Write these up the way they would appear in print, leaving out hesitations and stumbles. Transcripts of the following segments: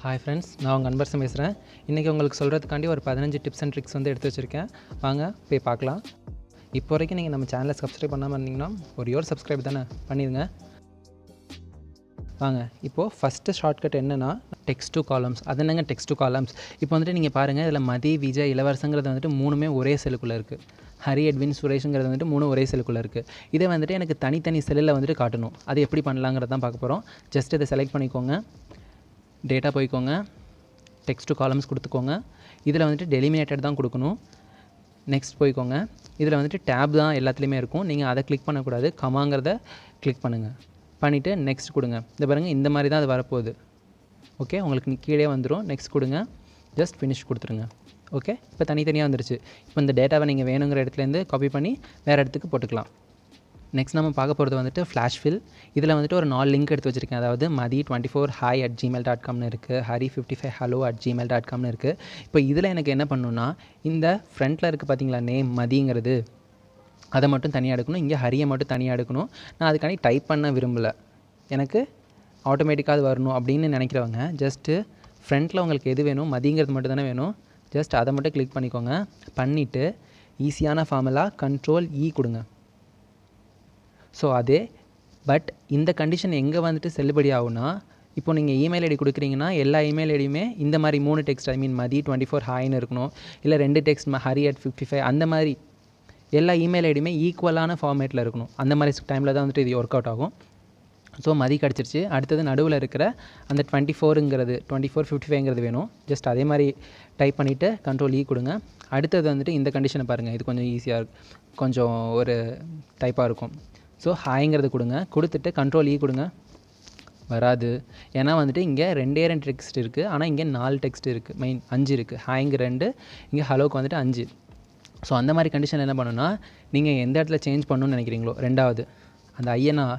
Hi friends, நான் உங்கள் அன்பரசன் பேசுகிறேன். இன்றைக்கி உங்களுக்கு சொல்கிறதுக்காண்டி ஒரு 15 டிப்ஸ் அண்ட் ட்ரிக்ஸ் வந்து எடுத்து வச்சுருக்கேன். வாங்க போய் பார்க்கலாம். இப்போ வரைக்கும் நீங்கள் நம்ம சேனலை சப்ஸ்கிரைப் பண்ணாமல் இருந்தீங்கன்னா ஒரு சப்ஸ்கிரைப் தானே பண்ணிடுங்க. வாங்க இப்போது ஃபஸ்ட்டு ஷார்ட்கட் என்னென்னா டெக்ஸ்ட் டு காலம்ஸ். அது என்னங்க டெக்ஸ்ட் டு காலம்ஸ்? இப்போ வந்துட்டு நீங்கள் பாருங்கள், இதில் மதி, விஜய், இளவரசங்கிறது வந்துட்டு மூணுமே ஒரே செல்லுக்குள்ளே இருக்குது. ஹரி, எட்வின், சுரேஷுங்கிறது வந்துட்டு மூணு ஒரே செல்லுக்குள்ளே இருக்குது. இதை வந்துட்டு எனக்கு தனித்தனி செல்லில் வந்துட்டு காட்டணும். அது எப்படி பண்ணலாங்கிறது தான் பார்க்க போகிறோம். ஜஸ்ட் இதை செலக்ட் பண்ணிக்கோங்க, டேட்டா போய்க்கோங்க, டெக்ஸ்ட் டு காலம்ஸ் கொடுத்துக்கோங்க. இதில் வந்துட்டு டெலிமினேட்டட் தான் கொடுக்கணும். நெக்ஸ்ட் போய்க்கோங்க. இதில் வந்துட்டு டேப் தான் எல்லாத்துலேயுமே இருக்கும். நீங்கள் அதை கிளிக் பண்ணக்கூடாது, கமாங்கிறத கிளிக் பண்ணுங்கள். பண்ணிவிட்டு நெக்ஸ்ட் கொடுங்க. இந்த பாருங்கள், இந்த மாதிரி தான் அது வரப்போகுது. ஓகே, உங்களுக்கு கீழே வந்துடும். நெக்ஸ்ட் கொடுங்க, ஜஸ்ட் ஃபினிஷ் கொடுத்துருங்க. ஓகே, இப்போ தனித்தனியாக வந்துருச்சு. இப்போ இந்த டேட்டாவை நீங்கள் வேணுங்கிற இடத்துலேருந்து காப்பி பண்ணி வேறு இடத்துக்கு போட்டுக்கலாம். நெக்ஸ்ட் நம்ம பார்க்க போகிறது வந்துட்டு ஃப்ளாஷ் ஃபில். இதில் வந்துட்டு ஒரு 4 லிங்க் எடுத்து வச்சுருக்கேன். அதாவது madi24hi@gmail.comனு இருக்குது, hari55hello@gmail.comனு இருக்குது. இப்போ இதில் எனக்கு என்ன பண்ணணுன்னா, இந்த ஃப்ரண்ட்டில் இருக்குது பார்த்தீங்களா நேம் மதிங்கிறது, அதை மட்டும் தனியாக எடுக்கணும். இங்கே ஹரியை மட்டும் தனியாக எடுக்கணும். நான் அதுக்காண்டி டைப் பண்ண விரும்பலை, எனக்கு ஆட்டோமேட்டிக்காக அது வரணும் அப்படின்னு நினைக்கிறவங்க ஜஸ்ட்டு ஃப்ரண்ட்டில் உங்களுக்கு எது வேணும், மதிங்கிறது மட்டும் தானே வேணும், ஜஸ்ட் அதை மட்டும் கிளிக் பண்ணிக்கோங்க. பண்ணிவிட்டு ஈஸியான ஃபார்முலா Ctrl+E கொடுங்க. ஸோ அதே பட் இந்த கண்டிஷன் எங்கே வந்துட்டு செல்லுபடி ஆகுனா, இப்போ நீங்கள் இமெயில் ஐடி கொடுக்குறீங்கன்னா எல்லா இமெயில் ஐடியுமே இந்த மாதிரி 3 டெக்ஸ்ட், madi24hi இருக்கணும். இல்லை 2 டெக்ஸ்ட் hari@55, அந்த மாதிரி எல்லா இமெயில் ஐடியுமே ஈக்குவலான ஃபார்மேட்டில் இருக்கணும். அந்த மாதிரி டைமில் தான் வந்துட்டு இது ஒர்க் அவுட் ஆகும். ஸோ மதி கிடச்சிருச்சு. அடுத்தது நடுவில் இருக்கிற அந்த 2455ங்கிறது வேணும். ஜஸ்ட் அதே மாதிரி டைப் பண்ணிவிட்டு Ctrl+E கொடுங்க. அடுத்தது வந்துட்டு இந்த கண்டிஷனை பாருங்கள். இது கொஞ்சம் ஈஸியாக இருக்கும், கொஞ்சம் ஒரு டைப்பாக இருக்கும். ஸோ ஹாய்ங்கிறது கொடுங்க. கொடுத்துட்டு Ctrl+E கொடுங்க. வராது, ஏன்னா வந்துட்டு இங்கே 2 டெக்ஸ்ட் இருக்குது, ஆனால் இங்கே 4 டெக்ஸ்ட் இருக்குது, 5 இருக்குது. ஹாய்ங்க 2, இங்கே ஹலோக்கு வந்துட்டு 5. ஸோ அந்த மாதிரி கண்டிஷன் என்ன பண்ணுன்னா, நீங்கள் எந்த இடத்துல சேஞ்ச் பண்ணணும்னு நினைக்கிறீங்களோ, ரெண்டாவது அந்த ஐயை நான்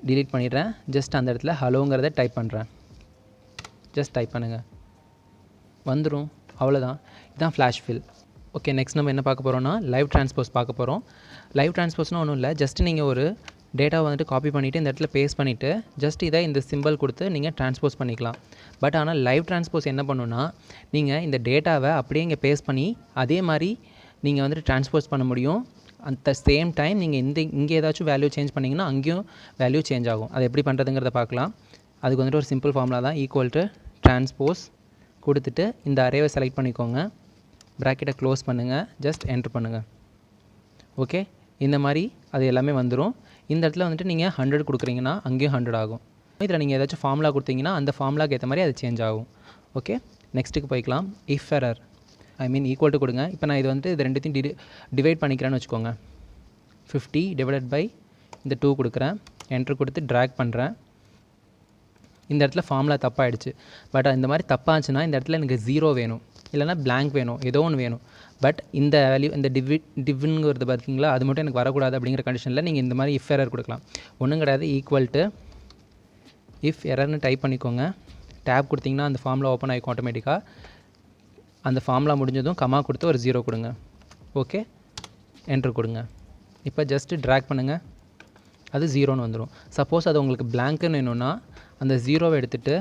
டிலீட் பண்ணிடுறேன். ஜஸ்ட் அந்த இடத்துல ஹலோங்கிறத டைப் பண்ணுறேன். ஜஸ்ட் டைப் பண்ணுங்கள், வந்துடும். அவ்வளோதான். இதுதான் ஃப்ளாஷ் ஃபில். ஓகே, நெக்ஸ்ட் நம்ம என்ன பார்க்க போகிறோம்னா லைவ் ட்ரான்ஸ்போஸ் பார்க்க போகிறோம். லைவ் ட்ரான்ஸ்போஸ்னால் ஒன்றும் இல்லை, ஜஸ்ட் நீங்கள் ஒரு டேட்டாவை வந்துட்டு காப்பி பண்ணிவிட்டு இந்த இடத்துல பேஸ்ட் பண்ணிவிட்டு ஜஸ்ட் இதை இந்த சிம்பிள் கொடுத்து நீங்கள் ட்ரான்ஸ்போஸ் பண்ணிக்கலாம். பட் ஆனால் லைவ் ட்ரான்ஸ்போஸ் என்ன பண்ணுன்னா, நீங்கள் இந்த டேட்டாவை அப்படியே இங்கே பேஸ்ட் பண்ணி அதே மாதிரி நீங்கள் வந்துட்டு ட்ரான்ஸ்போஸ் பண்ண முடியும். அந்த சேம் டைம் நீங்கள் இங்கே ஏதாச்சும் வேல்யூ சேஞ்ச் பண்ணிங்கன்னா அங்கேயும் வேல்யூ சேஞ்ச் ஆகும். அது எப்படி பண்ணுறதுங்கிறத பார்க்கலாம். அதுக்கு வந்துட்டு ஒரு சிம்பிள் ஃபார்முலா தான், ஈக்குவல் கொடுத்துட்டு இந்த அரேவை செலக்ட் பண்ணிக்கோங்க, ப்ராக்கெட்டை க்ளோஸ் பண்ணுங்கள், ஜஸ்ட் என்ட்ரு பண்ணுங்கள். ஓகே, இந்த மாதிரி அது எல்லாமே வந்துடும். இந்த இடத்துல வந்துட்டு நீங்கள் 100 கொடுக்குறீங்கன்னா அங்கேயும் 100 ஆகும். இதில் நீங்கள் ஏதாச்சும் ஃபார்முலா கொடுத்தீங்கன்னா அந்த ஃபார்முலாக்கு ஏற்ற மாதிரி அது சேஞ்ச் ஆகும். ஓகே, நெக்ஸ்ட்டுக்கு போய்க்கலாம். இஃப் எரர் ஈக்குவல் டு கொடுங்க. இப்போ நான் இது வந்துட்டு இது ரெண்டுத்தையும் டிவைட் பண்ணிக்கிறேன்னு வச்சுக்கோங்க. 50 டிவைடட் பை இந்த 2 கொடுக்குறேன், என்ட்ரு கொடுத்து ட்ராக் பண்ணுறேன். இந்த இடத்துல ஃபார்முலா தப்பாகிடுச்சு. பட் இந்த மாதிரி தப்பாச்சுன்னா இந்த இடத்துல எனக்கு 0 வேணும், இல்லைனா blank வேணும், ஏதோ ஒன்று வேணும். பட் இந்த வேல்யூ, இந்த டிவ்ங்கிறது பார்த்தீங்களா, அது மட்டும் எனக்கு வரக்கூடாது. அப்படிங்கிற கண்டிஷனில் நீங்கள் இந்த மாதிரி இஃப் எரர் கொடுக்கலாம். ஒன்றும் கிடையாது, ஈக்குவல் டு இஃப் எரர்னு டைப் பண்ணிக்கோங்க. டேப் கொடுத்திங்கன்னா அந்த ஃபார்முலா ஓப்பன் ஆகிக்கும் ஆட்டோமேட்டிக்காக. அந்த ஃபார்முலா முடிஞ்சதும் கமா கொடுத்து ஒரு 0 கொடுங்க. ஓகே, என்ட்ரு கொடுங்க. இப்போ ஜஸ்ட்டு ட்ராக் பண்ணுங்கள், அது 0ன்னு வந்துடும். சப்போஸ் அது உங்களுக்கு blank வேணும்னா அந்த 0வை எடுத்துகிட்டு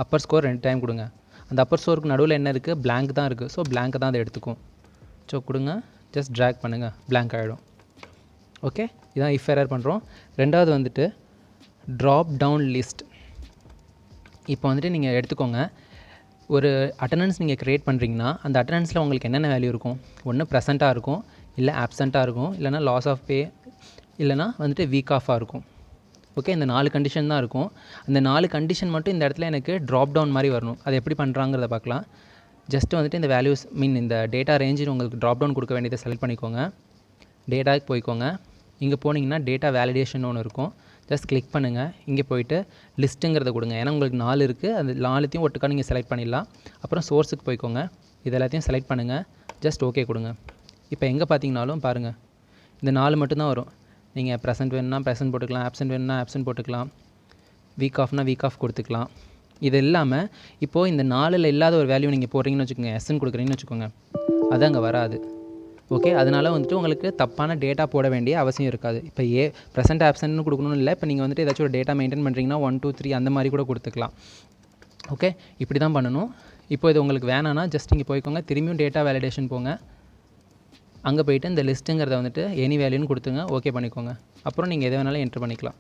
அப்பர் ஸ்கோர் 2 டைம் கொடுங்க. அந்த அப்பர் ஸ்கோருக்கு நடுவில் என்ன இருக்குது, blank தான் இருக்குது. ஸோ blank தான் அதை எடுத்துக்கும். ஸோ கொடுங்க, ஜஸ்ட் ட்ராக் பண்ணுங்கள், blank ஆகிடும். ஓகே, இதான் இஃப் எரர் பண்ணுறோம். ரெண்டாவது வந்துட்டு ட்ராப் டவுன் லிஸ்ட். இப்போ வந்துட்டு நீங்கள் எடுத்துக்கோங்க, ஒரு அட்டண்டன்ஸ் நீங்கள் க்ரியேட் பண்ணுறீங்கன்னா அந்த அட்டண்டன்ஸில் உங்களுக்கு என்னென்ன வேல்யூ இருக்கும். ஒன்று ப்ரெசண்ட்டாக இருக்கும், இல்லை ஆப்சண்ட்டாக இருக்கும், இல்லைனா லாஸ் ஆஃப் பே, இல்லைனா வந்துட்டு வீக் ஆஃபாக இருக்கும். ஓகே, இந்த 4 கண்டிஷன் தான் இருக்கும். அந்த 4 கண்டிஷன் மட்டும் இந்த இடத்துல எனக்கு ட்ராப் டவுன் மாதிரி வரணும். அது எப்படி பண்ணுறாங்கிறத பார்க்கலாம். ஜஸ்ட்டு வந்துட்டு இந்த வேல்யூஸ் இந்த டேட்டா ரேஞ்சில் உங்களுக்கு ட்ராப் டவுன் கொடுக்க வேண்டியதை செலக்ட் பண்ணிக்கோங்க. டேட்டாவுக்கு போய்க்கோங்க. இங்கே போனீங்கன்னா டேட்டா வேலிடேஷன் ஒன்று இருக்கும், ஜஸ்ட் கிளிக் பண்ணுங்கள். இங்கே போய்ட்டு லிஸ்ட்டுங்கிறத கொடுங்க. ஏன்னா உங்களுக்கு 4 இருக்குது, அந்த 4த்தையும் ஒட்டுக்கா நீங்கள் செலக்ட் பண்ணிடலாம். அப்புறம் சோர்ஸுக்கு போய்க்கோங்க, இது எல்லாத்தையும் செலக்ட் பண்ணுங்கள், ஜஸ்ட் ஓகே கொடுங்க. இப்போ எங்கே பார்த்தீங்கனாலும் பாருங்கள், இந்த 4 மட்டும்தான் வரும். நீங்கள் ப்ரெசென்ட் வேணும்னா ப்ரெசென்ட் போட்டுக்கலாம், ஆப்சென்ட் வேணும்னா ஆப்சென்ட் போட்டுக்கலாம், வீக் ஆஃப்னா வீக் ஆஃப் கொடுத்துக்கலாம். இது இல்லாமல் இப்போது இந்த 4ல் இல்லாத ஒரு வேல்யூ நீங்கள் போடுறீங்கன்னு வச்சுக்கோங்க, எஸ்ன்னு கொடுக்குறீங்கன்னு வச்சுக்கோங்க, அது அங்கே வராது. ஓகே, அதனால் வந்துட்டு உங்களுக்கு தப்பான டேட்டா போட வேண்டிய அவசியம் இருக்காது. இப்போ ப்ரெசென்ட் ஆப்சென்ட்னு கொடுக்கணும்னு இல்லை. இப்போ நீங்கள் வந்துட்டு ஏதாச்சும் ஒரு டேட்டா மெயின்டைன் பண்ணுறீங்கன்னா 1 2 3 அந்த மாதிரி கூட கொடுத்துக்கலாம். ஓகே, இப்படி தான் பண்ணணும். இப்போ இது உங்களுக்கு வேணான்னா ஜஸ்ட் இங்கே போய்க்கோங்க, திரும்பியும் டேட்டா வேலிடேஷன் போங்க. அங்கே போய்ட்டு இந்த லிஸ்ட்டுங்கிறத வந்துட்டு எனி வேல்யூன்னு கொடுத்துங்க, ஓகே பண்ணிக்கோங்க. அப்புறம் நீங்கள் எதை வேணாலும் என்ட்ரு பண்ணிக்கலாம்.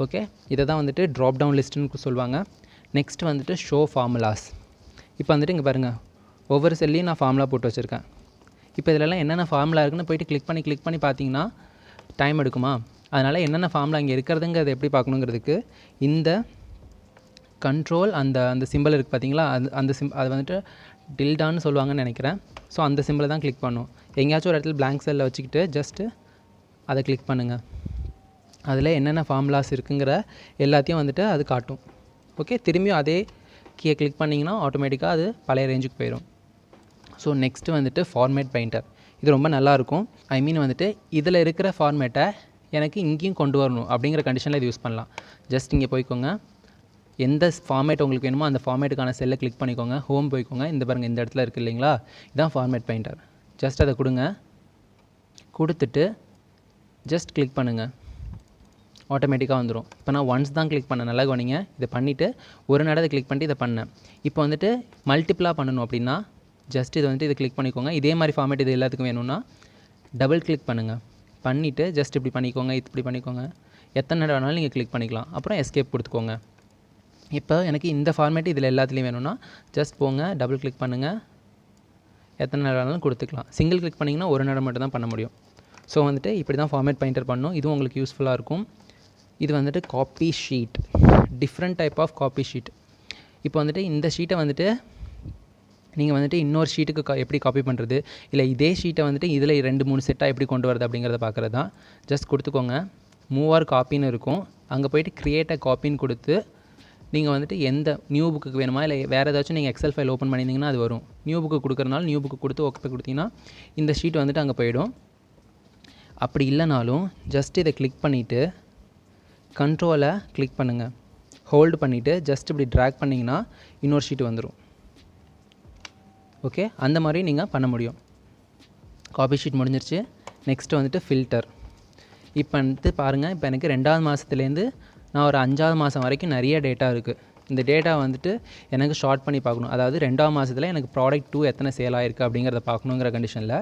ஓகே, இதை தான் வந்துட்டு ட்ராப் டவுன் லிஸ்ட்டுன்னு சொல்லுவாங்க. நெக்ஸ்ட் வந்துட்டு ஷோ ஃபார்முலாஸ். இப்போ வந்துட்டு இங்கே பாருங்கள், ஒவ்வொரு செல்லையும் நான் ஃபார்முலா போட்டு வச்சுருக்கேன். இப்போ இதிலலாம் என்னென்ன ஃபார்முலா இருக்குன்னு போய்ட்டு கிளிக் பண்ணி பார்த்தீங்கன்னா டைம் எடுக்குமா? அதனால் என்னென்ன ஃபார்முலா இங்கே இருக்கிறதுங்கிறத எப்படி பார்க்கணுங்கிறதுக்கு இந்த கண்ட்ரோல் அந்த சிம்பிள் இருக்குது பார்த்தீங்களா, அது வந்துட்டு டில்டான்னு சொல்லுவாங்கன்னு நினைக்கிறேன். ஸோ அந்த சிம்பிளை தான் கிளிக் பண்ணும். எங்கேயாச்சும் ஒரு இடத்துல blank செல்லில் வச்சுக்கிட்டு ஜஸ்ட்டு அதை கிளிக் பண்ணுங்கள். அதில் என்னென்ன ஃபார்முலாஸ் இருக்குங்கிற எல்லாத்தையும் வந்துட்டு அது காட்டும். ஓகே, திரும்பியும் அதே கீயை கிளிக் பண்ணிங்கன்னா ஆட்டோமேட்டிக்காக அது பழைய ரேஞ்சுக்கு போயிடும். ஸோ நெக்ஸ்ட்டு வந்துட்டு ஃபார்மேட் பெயிண்டர். இது ரொம்ப நல்லாயிருக்கும். ஐ மீன் வந்துட்டு இதில் இருக்கிற ஃபார்மேட்டை எனக்கு இங்கேயும் கொண்டு வரணும் அப்படிங்கிற கண்டிஷனில் இது யூஸ் பண்ணலாம். ஜஸ்ட் இங்கே போய்க்கோங்க, எந்த ஃபார்மேட் உங்களுக்கு வேணுமோ அந்த ஃபார்மேட்டுக்கான செல்லை கிளிக் பண்ணிக்கோங்க, ஹோம் போய்க்கோங்க. இந்த பாருங்கள், இந்த இடத்துல இருக்குது இல்லைங்களா, இதுதான் ஃபார்மேட் பெயிண்டர். ஜஸ்ட் அதை கொடுத்துட்டு ஜஸ்ட் கிளிக் பண்ணுங்கள், ஆட்டோமேட்டிக்காக வந்துடும். இப்போ நான் ஒன்ஸ் தான் கிளிக் பண்ணேன், நல்லா கவனிங்க. இதை பண்ணிவிட்டு ஒரு நடத்தை கிளிக் பண்ணிட்டு இதை பண்ணேன். இப்போ வந்துட்டு மல்டிப்ளாக பண்ணணும் அப்படின்னா ஜஸ்ட் இதை வந்துட்டு இதை கிளிக் பண்ணிக்கோங்க. இதே மாதிரி ஃபார்மேட் இது எல்லாத்துக்கும் வேணும்னா டபுள் கிளிக் பண்ணுங்கள். பண்ணிவிட்டு ஜஸ்ட் இப்படி பண்ணிக்கோங்க, இப்படி பண்ணிக்கோங்க. எத்தனை நேரம் வேணாலும் நீங்கள் கிளிக் பண்ணிக்கலாம். அப்புறம் எஸ்கேப் கொடுத்துக்கோங்க. இப்போ எனக்கு இந்த ஃபார்மேட் இதில் எல்லாத்துலேயும் வேணும்னா ஜஸ்ட் போங்க, டபுள் கிளிக் பண்ணுங்கள், எத்தனை நேரம் வேணாலும் கொடுத்துக்கலாம். சிங்கிள் கிளிக் பண்ணிங்கன்னா ஒரு நேரம் மட்டும் தான் பண்ண முடியும். ஸோ வந்துட்டு இப்படி தான் ஃபார்மேட் பெயிண்டர் பண்ணணும். இதுவும் உங்களுக்கு யூஸ்ஃபுல்லாக இருக்கும். இது வந்துட்டு copy sheet, different type of copy sheet. இப்போ வந்துட்டு இந்த ஷீட்டை வந்துட்டு நீங்கள் வந்துட்டு இன்னொரு ஷீட்டுக்கு எப்படி காப்பி பண்ணுறது, இல்லை இதே ஷீட்டை வந்துட்டு இதில் 2-3 செட்டாக எப்படி கொண்டு வரது அப்படிங்கிறத பார்க்குறது தான். ஜஸ்ட் கொடுத்துக்கோங்க, மூவ் ஆர் காப்பின்னு இருக்கும். அங்கே போய்ட்டு க்ரியேட் அ காப்பின்னு கொடுத்து நீங்கள் வந்துட்டு எந்த நியூ புக்கு வேணுமா இல்லை வேறு ஏதாச்சும் நீங்கள் எக்ஸல் ஃபைல் ஓப்பன் பண்ணியிருந்தீங்கன்னா அது வரும். நியூ புக்கு கொடுக்குறனால நியூ புக்கு கொடுத்து ஓகே கொடுத்தீங்கன்னா இந்த ஷீட் வந்துட்டு அங்கே போயிடும். அப்படி இல்லைனாலும் ஜஸ்ட் இதை கிளிக் பண்ணிவிட்டு கண்ட்ரோலை கிளிக் பண்ணுங்கள், ஹோல்டு பண்ணிவிட்டு ஜஸ்ட் இப்படி ட்ராக் பண்ணிங்கன்னா இன்னொரு ஷீட் வந்துடும். ஓகே, அந்த மாதிரி நீங்கள் பண்ண முடியும். காப்பி ஷீட் முடிஞ்சிருச்சு. நெக்ஸ்ட்டு வந்துட்டு ஃபில்டர். இப்போ வந்துட்டு பாருங்கள், இப்போ எனக்கு 2வது மாதத்துலேருந்து நான் ஒரு 5வது மாதம் வரைக்கும் நிறைய டேட்டா இருக்குது. இந்த டேட்டா வந்துட்டு எனக்கு ஷார்ட் பண்ணி பார்க்கணும். அதாவது 2வது மாதத்தில் எனக்கு ப்ராடக்ட் 2 எத்தனை சேல் ஆகிருக்கு அப்படிங்கிறத பார்க்கணுங்கிற கண்டிஷனில்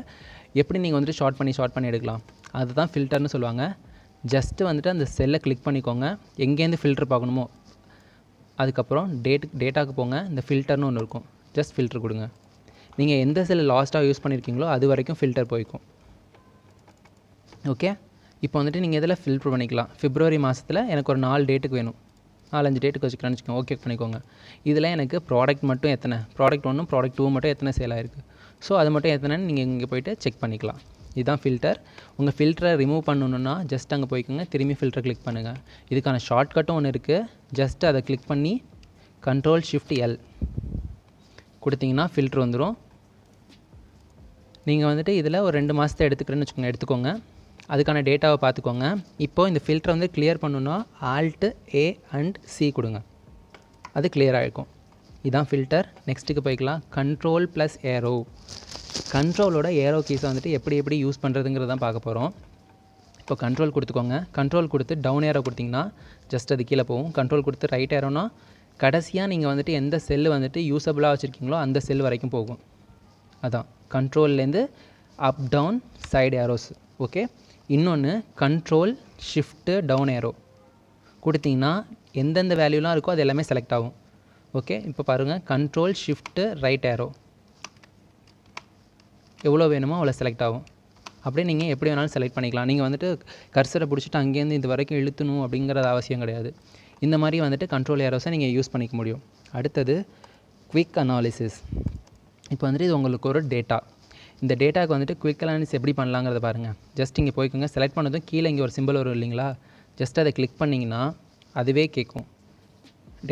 எப்படி நீங்கள் வந்துட்டு ஷார்ட் பண்ணி எடுக்கலாம், அதுதான் ஃபில்டர்னு சொல்லுவாங்க. ஜஸ்ட்டு வந்துட்டு அந்த செல்லை கிளிக் பண்ணிக்கோங்க, எங்கேருந்து ஃபில்டர் பார்க்கணுமோ அதுக்கப்புறம் டேட்டாவுக்கு போங்க. இந்த ஃபில்டர்னு ஒன்று இருக்கும், ஜஸ்ட் ஃபில்டர் கொடுங்க. நீங்கள் எந்த செல் லாஸ்ட்டாக யூஸ் பண்ணியிருக்கீங்களோ அது வரைக்கும் ஃபில்டர் போய்க்கும். ஓகே, இப்போ வந்துட்டு நீங்கள் இதில் ஃபில்டர் பண்ணிக்கலாம். பிப்ரவரி மாதத்தில் எனக்கு ஒரு 4 டேட்டுக்கு வேணும், 4-5 டேட்டுக்கு வச்சுக்கிறேன்னு வச்சுக்கோங்க. ஓகே பண்ணிக்கோங்க. இதில் எனக்கு ப்ராடக்ட் மட்டும் எத்தனை, ப்ராடக்ட் 1 ப்ராடக்ட் 2 மட்டும் எத்தனை சேல் ஆகிருக்கு, ஸோ அது மட்டும் எத்தனைன்னு நீங்கள் இங்கே போய்ட்டு செக் பண்ணிக்கலாம். இதுதான் ஃபில்டர். உங்கள் ஃபில்டரை ரிமூவ் பண்ணணுன்னா ஜஸ்ட் அங்கே போய்க்கோங்க, திரும்பி ஃபில்டர் கிளிக் பண்ணுங்கள். இதுக்கான ஷார்ட்கட்டும் ஒன்று இருக்குது. ஜஸ்ட் அதை கிளிக் பண்ணி Ctrl+Shift+L கொடுத்தீங்கன்னா ஃபில்ட்ரு வந்துடும். நீங்கள் வந்துட்டு இதில் ஒரு 2 மாதத்தை எடுத்துக்கிறேன்னு வச்சுக்கோங்க, எடுத்துக்கோங்க. அதுக்கான டேட்டாவை பார்த்துக்கோங்க. இப்போது இந்த ஃபில்டரை வந்து கிளியர் பண்ணணுன்னா Alt+A+C கொடுங்க, அது கிளியர் ஆகிருக்கும். இதுதான் ஃபில்டர். நெக்ஸ்ட்டுக்கு போய்க்கலாம். Ctrl+Arrow. கண்ட்ரோலோட ஏரோ கீஸை வந்துட்டு எப்படி யூஸ் பண்ணுறதுங்கிறதான் பார்க்க போகிறோம். இப்போ கண்ட்ரோல் கொடுத்துக்கோங்க. கண்ட்ரோல் கொடுத்து டவுன் ஏரோ கொடுத்திங்கன்னா ஜஸ்ட் அது கீழே போகும். கண்ட்ரோல் கொடுத்து ரைட் ஏரோனா கடைசியாக நீங்கள் வந்துட்டு எந்த செல்லு வந்துட்டு யூஸபிளாக வச்சுருக்கீங்களோ அந்த செல் வரைக்கும் போகும். அதான் கண்ட்ரோல்லேருந்து up down side arrows. Okay, இன்னொன்று Ctrl+Shift+Down ஏரோ கொடுத்திங்கன்னா எந்தெந்த வேல்யூலாம் இருக்கோ அது எல்லாமே செலக்ட் ஆகும். ஓகே, இப்போ பாருங்கள், Ctrl+Shift+Right ஏரோ எவ்வளோ வேணுமோ அவ்வளோ செலக்ட் ஆகும். அப்படியே நீங்கள் எப்படி வேணாலும் செலக்ட் பண்ணிக்கலாம். நீங்கள் வந்துட்டு கர்சரை பிடிச்சிட்டு அங்கேருந்து இது வரைக்கும் இழுத்தணும் அப்படிங்கிறது அவசியம் கிடையாது. இந்த மாதிரி வந்துட்டு கண்ட்ரோல் ஏரோஸை நீங்கள் யூஸ் பண்ணிக்க முடியும். அடுத்தது குவிக் அனாலிசிஸ். இப்போ வந்துட்டு இது உங்களுக்கு ஒரு டேட்டா. இந்த டேட்டாவுக்கு வந்துட்டு குவிக் அனாலிசிஸ் எப்படி பண்ணலாங்கிறத பாருங்கள். ஜஸ்ட் இங்கே போய்க்கோங்க, செலக்ட் பண்ணதும் கீழே இங்கே ஒரு சிம்பிள் வரும் இல்லைங்களா, ஜஸ்ட் அதை கிளிக் பண்ணிங்கன்னா அதுவே கேட்கும்.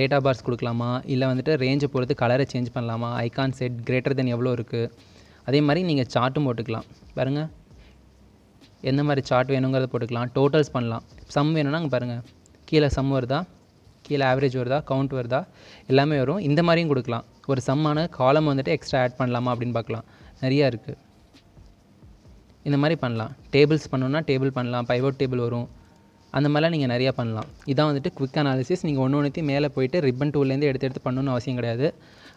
டேட்டா பார்ஸ் கொடுக்கலாமா, இல்லை வந்துட்டு ரேஞ்சை பொறுத்து கலரை சேஞ்ச் பண்ணலாமா, ஐகான் செட் கிரேட்டர் தென் எவ்வளோ இருக்குது. அதே மாதிரி நீங்கள் சார்ட்டும் போட்டுக்கலாம். பாருங்கள், எந்த மாதிரி சார்ட் வேணுங்கிறத போட்டுக்கலாம். டோட்டல்ஸ் பண்ணலாம். சம் வேணும்னா அங்கே பாருங்கள், கீழே சம் வருதா, கீழே ஆவரேஜ் வருதா, கவுண்ட் வருதா, எல்லாமே வரும். இந்த மாதிரியும் கொடுக்கலாம். ஒரு சம்மான காலம் வந்துட்டு எக்ஸ்ட்ரா ஆட் பண்ணலாமா அப்படின்னு பார்க்கலாம். நிறையா இருக்குது, இந்த மாதிரி பண்ணலாம். டேபிள்ஸ் பண்ணணுன்னா டேபிள் பண்ணலாம், பைவோட் டேபிள் வரும். அந்த மாதிரிலாம் நீங்கள் நிறையா பண்ணலாம். இதான் வந்துட்டு குவிக் அனாலிசிஸ். நீங்கள் ஒன்று ஒன்றுத்தையும் மேலே போயிட்டு ரிப்பன் டூல்லேருந்து எடுத்து பண்ணணும்னு அவசியம் கிடையாது.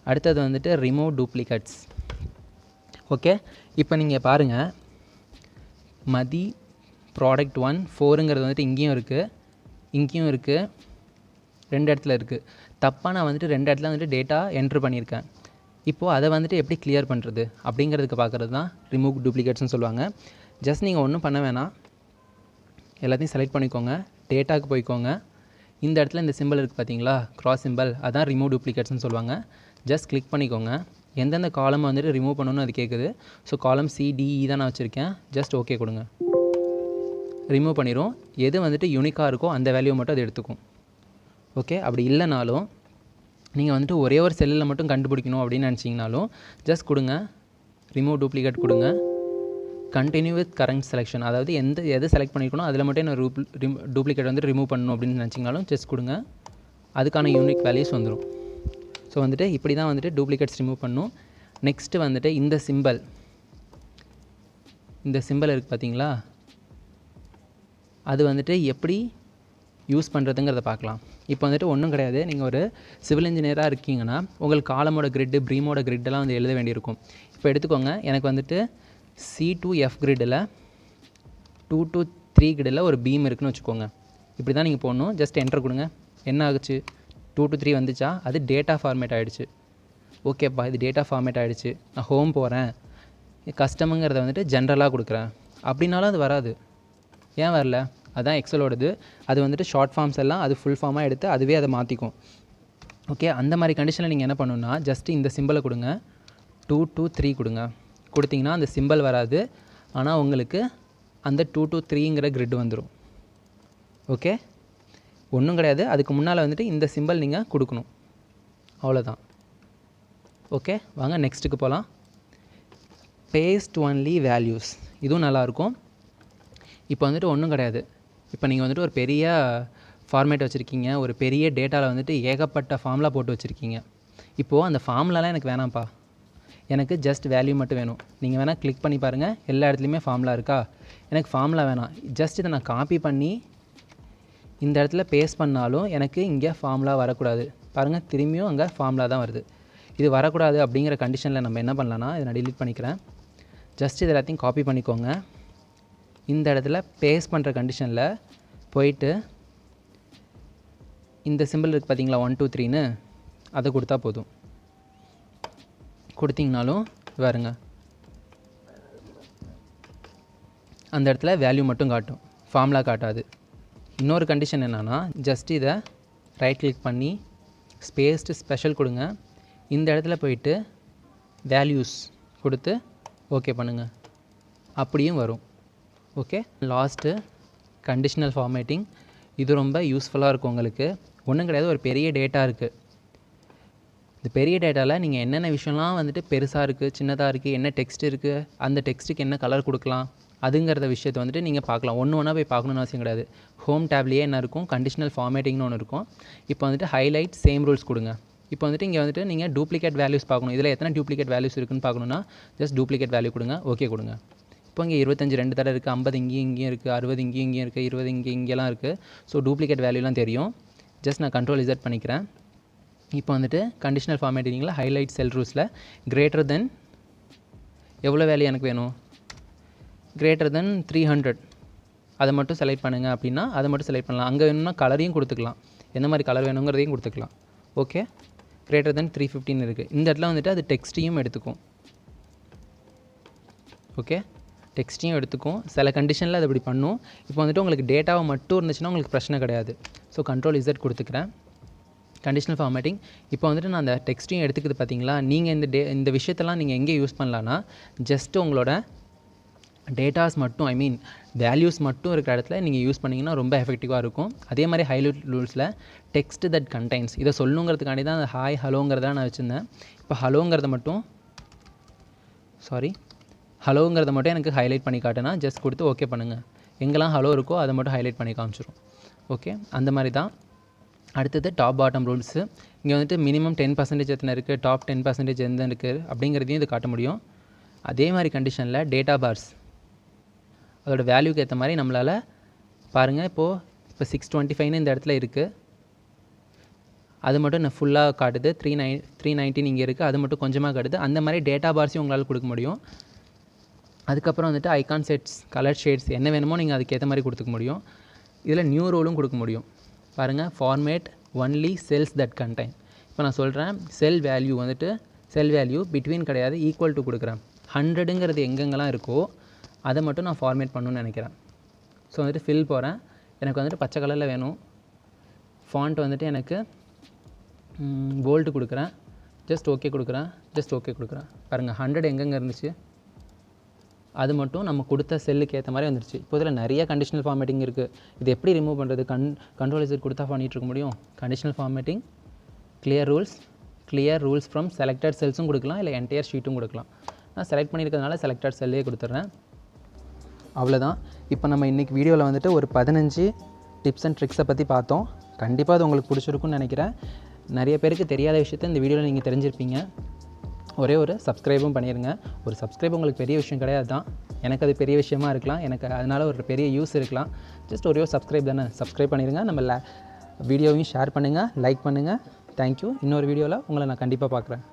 அடுத்தது வந்துட்டு ரிமூவ் டூப்ளிகேட்ஸ். ஓகே, இப்போ நீங்கள் பாருங்கள், மதி ப்ராடக்ட் 1 4ங்கிறது வந்துட்டு இங்கேயும் இருக்குது, 2 இடத்துல இருக்குது. தப்பாக நான் வந்துட்டு 2 இடத்துல வந்துட்டு டேட்டா என்ட்ரு பண்ணியிருக்கேன். இப்போது அதை வந்துட்டு எப்படி கிளியர் பண்ணுறது அப்படிங்கிறதுக்கு பார்க்குறது தான் ரிமூவ் டூப்ளிகேட்ஸ்னு சொல்லுவாங்க. ஜஸ்ட் நீங்கள் ஒன்றும் பண்ண வேணாம், எல்லாத்தையும் செலக்ட் பண்ணிக்கோங்க, டேட்டாவுக்கு போய்க்கோங்க. இந்த இடத்துல இந்த சிம்பிள் இருக்குது பார்த்தீங்களா, கிராஸ் சிம்பிள், அதான் ரிமூவ் டூப்ளிகேட்ஸ்னு சொல்லுவாங்க. ஜஸ்ட் கிளிக் பண்ணிக்கோங்க. எந்தெந்த காலம் வந்துட்டு ரிமூவ் பண்ணணும்னு அது கேட்குது. ஸோ காலம் CDE தான் நான் வச்சுருக்கேன். ஜஸ்ட் ஓகே கொடுங்க, ரிமூவ் பண்ணிடும். எது வந்துட்டு யூனிக்காக இருக்கோ அந்த வேல்யூ மட்டும் அது எடுத்துக்கும். ஓகே, அப்படி இல்லைனாலும் நீங்கள் வந்துட்டு ஒரே ஒரு செல்லில் மட்டும் கண்டுபிடிக்கணும் அப்படின்னு நினச்சிங்கனாலும் ஜஸ்ட் கொடுங்க, ரிமூவ் டூப்ளிகேட் கொடுங்க. கண்டினியூ வித் கரண்ட் செலெக்ஷன், அதாவது எது செலக்ட் பண்ணியிருக்கணும் அதில் மட்டும் நான் டூப்ளிகேட் வந்து ரிமூவ் பண்ணணும் அப்படின்னு நினச்சிங்கனாலும் ஜஸ்ட் கொடுங்க, அதுக்கான யூனிக் வேல்யூஸ் வந்துடும். ஸோ வந்துட்டு இப்படி தான் வந்துட்டு டூப்ளிகேட்ஸ் ரிமூவ் பண்ணணும். நெக்ஸ்ட்டு வந்துட்டு இந்த சிம்பிள் இருக்குது பார்த்தீங்களா, அது வந்துட்டு எப்படி யூஸ் பண்ணுறதுங்கிறத பார்க்கலாம். இப்போ வந்துட்டு ஒன்றும் கிடையாது, நீங்கள் ஒரு சிவில் இன்ஜினியராக இருக்கீங்கன்னா உங்களுக்கு காலமோட கிரிட்டு ப்ரீமோட கிரிட்டெல்லாம் வந்து எழுத வேண்டியிருக்கும். இப்போ எடுத்துக்கோங்க, எனக்கு வந்துட்டு C2F கிரிட்டில் 2 to 3 கிரிட்டில் ஒரு பீம் இருக்குதுன்னு வச்சுக்கோங்க. இப்படி தான் நீங்கள் போடணும். ஜஸ்ட் என்டர் கொடுங்க. என்ன ஆகுச்சு, 2 to 3 வந்துச்சா, அது டேட்டா ஃபார்மேட் ஆகிடுச்சு. ஓகேப்பா, இது டேட்டா ஃபார்மேட் ஆகிடுச்சு. நான் ஹோம் போகிறேன், கஸ்டமுங்கிறத வந்துட்டு ஜென்ரலாக கொடுக்குறேன் அப்படின்னாலும் அது வராது. ஏன் வரல, அதுதான் எக்ஸலோடது. அது வந்துட்டு ஷார்ட் ஃபார்ம்ஸ் எல்லாம் அது ஃபுல் ஃபார்மாக எடுத்து அதுவே அதை மாற்றிக்கும். ஓகே, அந்த மாதிரி கண்டிஷனில் நீங்கள் என்ன பண்ணணுன்னா ஜஸ்ட்டு இந்த சிம்பிளை கொடுங்க, 2 to 3 கொடுங்க. கொடுத்திங்கன்னா அந்த சிம்பிள் வராது, ஆனால் உங்களுக்கு அந்த 2 to 3ங்கிற கிரிட் வந்துடும். ஓகே, ஒன்றும் கிடையாது, அதுக்கு முன்னால் வந்துட்டு இந்த சிம்பிள் நீங்கள் கொடுக்கணும், அவ்வளோதான். ஓகே, வாங்க நெக்ஸ்ட்டுக்கு போகலாம். பேஸ்ட் ஒன்லி வேல்யூஸ், இதுவும் நல்லாயிருக்கும். இப்போ வந்துட்டு ஒன்றும் கிடையாது, இப்போ நீங்கள் வந்துட்டு ஒரு பெரிய ஃபார்மேட் வச்சுருக்கீங்க, ஒரு பெரிய டேட்டாவில் வந்துட்டு ஏகப்பட்ட ஃபார்முலா போட்டு வச்சுருக்கீங்க. இப்போது அந்த ஃபார்முலாலாம் எனக்கு வேணாம்ப்பா, எனக்கு ஜஸ்ட் வேல்யூ மட்டும் வேணும். நீங்கள் வேணால் கிளிக் பண்ணி பாருங்கள், எல்லா இடத்துலையுமே ஃபார்முலா இருக்கா. எனக்கு ஃபார்முலா வேணாம், ஜஸ்ட் இதை நான் காப்பி பண்ணி இந்த இடத்துல பேஸ்ட் பண்ணாலும் எனக்கு இங்கே ஃபார்முலா வரக்கூடாது. பாருங்கள், திரும்பியும் அங்கே ஃபார்முலா தான் வருது. இது வரக்கூடாது அப்படிங்கிற கண்டிஷனில் நம்ம என்ன பண்ணலான்னா, இதை நான் டிலீட் பண்ணிக்கிறேன். ஜஸ்ட் இது எல்லாத்தையும் காப்பி பண்ணிக்கோங்க. இந்த இடத்துல பேஸ்ட் பண்ணுற கண்டிஷனில் போயிட்டு இந்த சிம்பிள் இருக்குது பார்த்தீங்களா, 1 2 3ன்னு, அதை கொடுத்தா போதும். கொடுத்தீங்கனாலும் பாருங்க, அந்த இடத்துல வேல்யூ மட்டும் காட்டும், ஃபார்முலா காட்டாது. இன்னொரு கண்டிஷன் என்னென்னா, ஜஸ்ட் இதை ரைட் கிளிக் பண்ணி ஸ்பேஸ்டு ஸ்பெஷல் கொடுங்க. இந்த இடத்துல போயிட்டு வேல்யூஸ் கொடுத்து ஓகே பண்ணுங்கள், அப்படியும் வரும். Okay, last conditional formatting. இது ரொம்ப யூஸ்ஃபுல்லாக இருக்கும் உங்களுக்கு. ஒன்றும் கிடையாது, ஒரு பெரிய டேட்டா இருக்குது. இந்த பெரிய டேட்டாவில் நீங்கள் என்னென்ன விஷயம்லாம் வந்துட்டு பெருசாக இருக்குது, சின்னதாக இருக்குது, என்ன டெக்ஸ்ட் இருக்குது, அந்த டெக்ஸ்ட்டுக்கு என்ன கலர் கொடுக்கலாம், அதுங்கிறத விஷயத்தை வந்துட்டு நீங்கள் பார்க்கலாம். ஒன்று ஒன்றா போய் பார்க்கணுன்னு அவசியம் கிடையாது. ஹோம் டேப்லேயே என்ன இருக்கும், கண்டிஷனல் ஃபார்மேட்டிங்னு ஒன்று இருக்கும். இப்போ வந்துட்டு ஹைலைட் சேம் ரூல்ஸ் கொடுங்க. இப்போ வந்துட்டு இங்கே வந்துட்டு நீங்கள் டூப்ளிகேட் வேல்யூஸ் பார்க்கணும். இதில் எத்தனை டூப்ளிகேட் வேல்யூஸ் இருக்குன்னு பார்க்கணுன்னா ஜஸ்ட் டூப்ளிகேட் வேல்யூ கொடுங்க, ஓகே கொடுங்க. இப்போ இங்கே 25 2 தடவை இருக்குது, 50 இங்கேயும் இருக்குது, 60 இங்கேயும் இருக்குது, 20 இங்கெல்லாம் இருக்குது. ஸோ டூப்ளிகேட் வேல்யூலாம் தெரியும். ஜஸ்ட் நான் Ctrl+Z பண்ணிக்கிறேன். இப்போ வந்துட்டு கண்டிஷனல் ஃபார்மேட்டிங்கில் ஹைலைட் செல் ரூல்ஸில் கிரேட்டர் தென் எவ்வளோ வேல்யூ எனக்கு வேணும், கிரேட்டர் தென் 300 அதை மட்டும் செலக்ட் பண்ணுங்கள் அப்படின்னா அதை மட்டும் செலக்ட் பண்ணலாம். அங்கே வேணும்னா கலரையும் கொடுத்துக்கலாம், எந்த மாதிரி கலர் வேணுங்கிறதையும் கொடுத்துக்கலாம். ஓகே, கிரேட்டர் தென் 315 இருக்குது. இந்த இடத்துல வந்துட்டு அது டெக்ஸ்ட்டையும் எடுத்துக்கும். ஓகே, டெக்ஸ்ட்டையும் எடுத்துக்கும். சில கண்டிஷனில் அது இப்படி பண்ணும். இப்போ வந்துட்டு உங்களுக்கு டேட்டாவை மட்டும் இருந்துச்சுன்னா உங்களுக்கு பிரச்சனை கிடையாது. ஸோ Ctrl+Z கொடுத்துக்கிறேன், கண்டிஷனல் ஃபார்மேட்டிங். இப்போ வந்துட்டு நான் அந்த டெக்ஸ்ட்டையும் எடுத்துக்குது பார்த்தீங்களா. நீங்கள் இந்த விஷயத்தெல்லாம் நீங்கள் எங்கே யூஸ் பண்ணலான்னா, ஜஸ்ட்டு உங்களோட டேட்டாஸ் மட்டும், ஐ மீன் வேல்யூஸ் மட்டும் இருக்கிற இடத்துல நீங்கள் யூஸ் பண்ணிங்கன்னா ரொம்ப எஃபெக்டிவாக இருக்கும். அதே மாதிரி ஹைலைட் ரூல்ஸில் டெக்ஸ்ட் தட் கண்டைன்ஸ், இதை சொல்லுங்கிறதுக்காண்டி தான் அந்த ஹாய் ஹலோங்கிறதெல்லாம் நான் வச்சுருந்தேன். இப்போ ஹலோங்கிறத மட்டும் எனக்கு ஹைலைட் பண்ணி காட்டுனா ஜஸ்ட் கொடுத்து ஓகே பண்ணுங்கள். எங்கெல்லாம் ஹலோ இருக்கோ அதை மட்டும் ஹைலைட் பண்ணி காமிச்சிரும். ஓகே, அந்த மாதிரி தான். அடுத்தது டாப் பாட்டம் ரூல்ஸு. இங்கே வந்துட்டு மினிமம் 10% எத்தனை இருக்குது, டாப் 10% எந்த இருக்குது அப்படிங்கிறதையும் இது காட்ட முடியும். அதே மாதிரி கண்டிஷனில் டேட்டா பார்ஸ் அதோட வேல்யூக்கு ஏற்ற மாதிரி நம்மளால் பாருங்கள். இப்போது இப்போ 625 இந்த இடத்துல இருக்குது, அது மட்டும் நான் ஃபுல்லாக காட்டுது. 319 இங்கே இருக்குது, அது மட்டும் கொஞ்சமாக காட்டுது. அந்த மாதிரி டேட்டா பார்ஸையும் உங்களால் கொடுக்க முடியும். அதுக்கப்புறம் வந்துட்டு ஐகான் செட்ஸ், கலர் ஷேட்ஸ் என்ன வேணுமோ நீங்கள் அதுக்கேற்ற மாதிரி கொடுத்துக்க முடியும். இதில் நியூ ரோலும் கொடுக்க முடியும். பாருங்கள், format only cells that contain. இப்போ நான் சொல்கிறேன், செல் வேல்யூ வந்துட்டு செல் வேல்யூ பிட்வீன் கிடையாது, ஈக்குவல் டு கொடுக்குறேன். 100ங்கிறது எங்கெங்கெல்லாம் இருக்கோ அதை மட்டும் நான் ஃபார்மேட் பண்ணணும்னு நினைக்கிறேன். ஸோ வந்துட்டு ஃபில் போகிறேன். எனக்கு வந்துட்டு பச்சை கலரில் வேணும். ஃபாண்ட் வந்துட்டு எனக்கு போல்டு கொடுக்குறேன். ஜஸ்ட் ஓகே கொடுக்குறேன். பாருங்கள் 100 எங்கெங்கே இருந்துச்சு அது மட்டும் நம்ம கொடுத்த செல்லுக்கு ஏற்ற மாதிரி வந்துருச்சு. இப்போ இதில் நிறைய கண்டிஷனல் ஃபார்மேட்டிங் இருக்குது. இது எப்படி ரிமூவ் பண்ணுறது? கண்ட்ரோல் Z கொடுத்தா பண்ணிகிட்டு இருக்க முடியும். Conditional formatting, clear rules from selected செல்ஸும் கொடுக்கலாம், இல்லை என்டையர் ஷீட்டும் கொடுக்கலாம். நான் செலக்ட் பண்ணியிருக்கிறதுனால செலக்டட் செல்லே கொடுத்துட்றேன். அவ்வளோதான். இப்போ நம்ம இன்றைக்கி வீடியோவில் வந்துட்டு ஒரு 15 டிப்ஸ் அண்ட் ட்ரிக்ஸை பற்றி பார்த்தோம். கண்டிப்பாக அது உங்களுக்கு பிடிச்சிருக்குன்னு நினைக்கிறேன். நிறைய பேருக்கு தெரியாத விஷயத்தை இந்த வீடியோவில் நீங்கள் தெரிஞ்சிருப்பீங்க. ஒரே ஒரு சப்ஸ்கிரைபும் பண்ணிடுங்க. ஒரு சப்ஸ்கிரைப் உங்களுக்கு பெரிய விஷயம் கிடையாது தான், எனக்கு அது பெரிய விஷயமா இருக்கலாம், எனக்கு அதனால் ஒரு பெரிய யூஸ் இருக்கலாம். ஜஸ்ட் ஒரே ஒரு சப்ஸ்கிரைப் தானே, சப்ஸ்கிரைப் பண்ணிடுங்க. நம்ம வீடியோவையும் ஷேர் பண்ணுங்கள், லைக் பண்ணுங்கள். தேங்க்யூ. இன்னொரு வீடியோவில் உங்களை நான் கண்டிப்பாக பார்க்குறேன்.